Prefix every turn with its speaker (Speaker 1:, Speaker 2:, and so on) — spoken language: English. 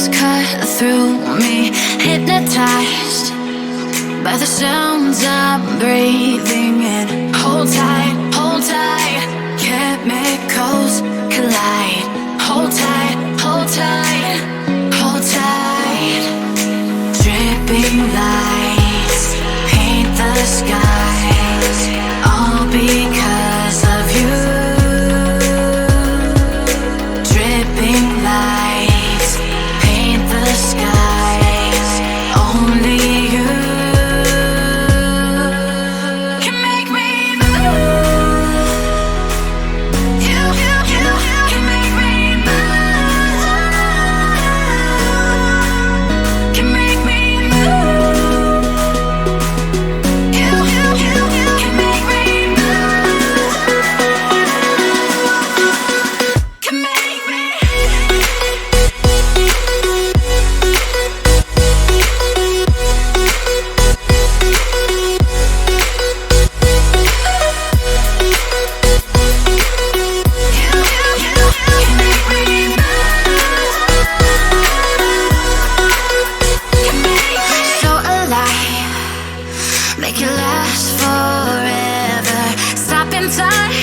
Speaker 1: waves cut through me, hypnotized by the sounds I'm breathing in. Hold tight, chemicals collide. Hold tight, hold tight, hold tight. Dripping lights paint the skies, all because of you. Dripping lights paint the skies, only you can make me move. You can make me move. Can make me move. You can make me move. Can make me. So alive, make it last forever. Stop in time.